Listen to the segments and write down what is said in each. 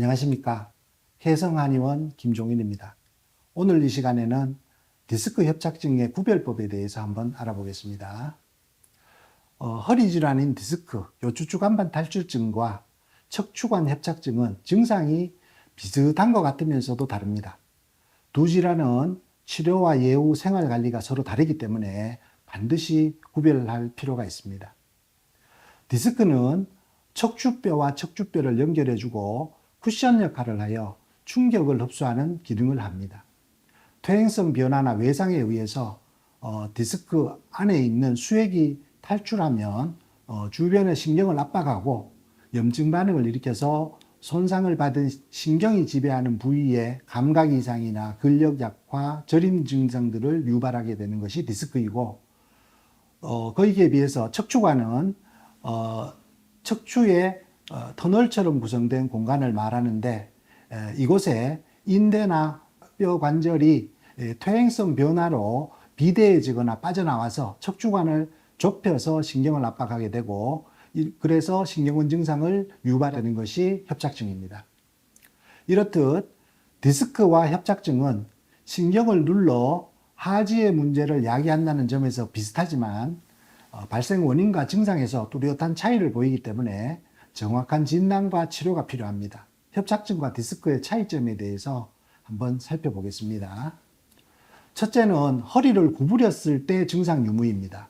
안녕하십니까. 혜성한의원 김종인입니다. 오늘 이 시간에는 디스크 협착증의 구별법에 대해서 한번 알아보겠습니다. 허리 질환인 디스크, 요추추간판 탈출증과 척추관 협착증은 증상이 비슷한 것 같으면서도 다릅니다. 두 질환은 치료와 예후 생활관리가 서로 다르기 때문에 반드시 구별할 필요가 있습니다. 디스크는 척추뼈와 척추뼈를 연결해주고 쿠션 역할을 하여 충격을 흡수하는 기능을 합니다. 퇴행성 변화나 외상에 의해서 디스크 안에 있는 수액이 탈출하면 주변의 신경을 압박하고 염증 반응을 일으켜서 손상을 받은 신경이 지배하는 부위에 감각 이상이나 근력 약화, 저림 증상들을 유발하게 되는 것이 디스크이고, 거기에 비해서 척추관은 척추의 터널처럼 구성된 공간을 말하는데, 이곳에 인대나 뼈 관절이 퇴행성 변화로 비대해지거나 빠져나와서 척추관을 좁혀서 신경을 압박하게 되고, 그래서 신경근 증상을 유발하는 것이 협착증입니다. 이렇듯 디스크와 협착증은 신경을 눌러 하지의 문제를 야기한다는 점에서 비슷하지만 발생 원인과 증상에서 뚜렷한 차이를 보이기 때문에 정확한 진단과 치료가 필요합니다. 협착증과 디스크의 차이점에 대해서 한번 살펴보겠습니다. 첫째는 허리를 구부렸을 때 증상 유무입니다.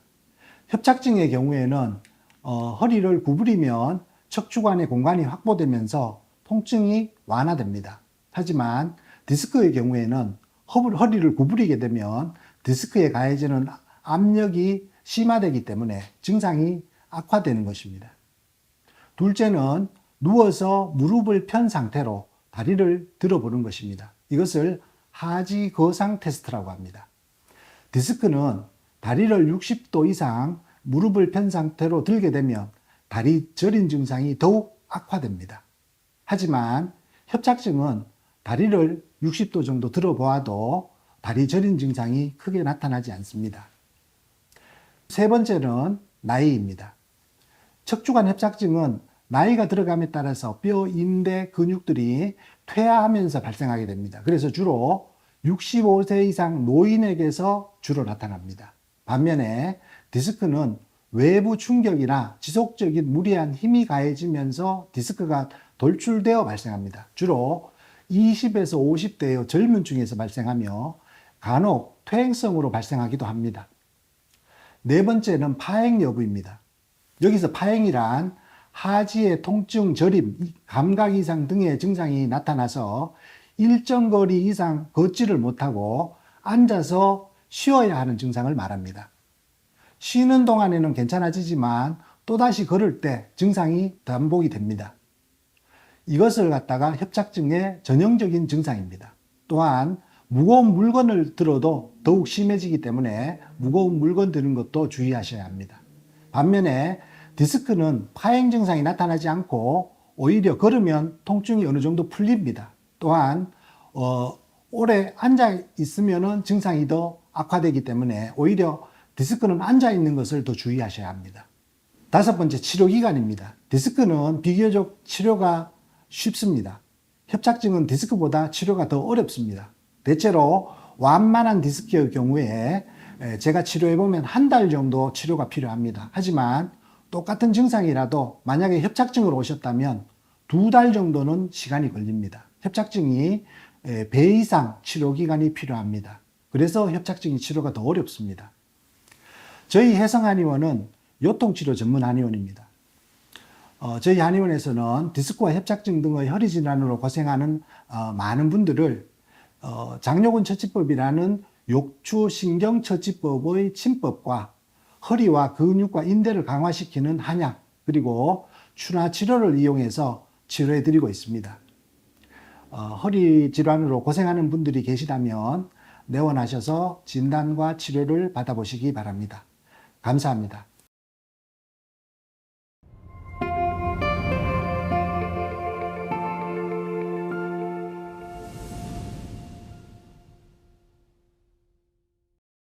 협착증의 경우에는 허리를 구부리면 척추관의 공간이 확보되면서 통증이 완화됩니다. 하지만 디스크의 경우에는 허리를 구부리게 되면 디스크에 가해지는 압력이 심화되기 때문에 증상이 악화되는 것입니다. 둘째는 누워서 무릎을 편 상태로 다리를 들어보는 것입니다. 이것을 하지 거상 테스트라고 합니다. 디스크는 다리를 60도 이상 무릎을 편 상태로 들게 되면 다리 저림 증상이 더욱 악화됩니다. 하지만 협착증은 다리를 60도 정도 들어보아도 다리 저림 증상이 크게 나타나지 않습니다. 세 번째는 나이입니다. 척추관 협착증은 나이가 들어감에 따라서 뼈, 인대, 근육들이 퇴화하면서 발생하게 됩니다. 그래서 주로 65세 이상 노인에게서 주로 나타납니다. 반면에 디스크는 외부 충격이나 지속적인 무리한 힘이 가해지면서 디스크가 돌출되어 발생합니다. 주로 20에서 50대의 젊은 층에서 발생하며 간혹 퇴행성으로 발생하기도 합니다. 네 번째는 파행 여부입니다. 여기서 파행이란 하지의 통증, 저림, 감각 이상 등의 증상이 나타나서 일정 거리 이상 걷지를 못하고 앉아서 쉬어야 하는 증상을 말합니다. 쉬는 동안에는 괜찮아지지만 또다시 걸을 때 증상이 반복이 됩니다. 이것을 갖다가 협착증의 전형적인 증상입니다. 또한 무거운 물건을 들어도 더욱 심해지기 때문에 무거운 물건 드는 것도 주의하셔야 합니다. 반면에 디스크는 파행 증상이 나타나지 않고 오히려 걸으면 통증이 어느 정도 풀립니다. 또한 오래 앉아 있으면 증상이 더 악화되기 때문에 오히려 디스크는 앉아 있는 것을 더 주의하셔야 합니다. 다섯 번째, 치료 기간입니다. 디스크는 비교적 치료가 쉽습니다. 협착증은 디스크보다 치료가 더 어렵습니다. 대체로 완만한 디스크의 경우에 제가 치료해보면 한 달 정도 치료가 필요합니다. 하지만 똑같은 증상이라도 만약에 협착증으로 오셨다면 2달 정도는 시간이 걸립니다. 협착증이 배 이상 치료 기간이 필요합니다. 그래서 협착증이 치료가 더 어렵습니다. 저희 혜성한의원은 요통치료 전문 한의원입니다. 저희 한의원에서는 디스크와 협착증 등의 허리 질환으로 고생하는 많은 분들을 장요근 처치법이라는 욕추신경처치법의 침법과 허리와 근육과 인대를 강화시키는 한약, 그리고 추나 치료를 이용해서 치료해드리고 있습니다. 허리 질환으로 고생하는 분들이 계시다면 내원하셔서 진단과 치료를 받아보시기 바랍니다. 감사합니다.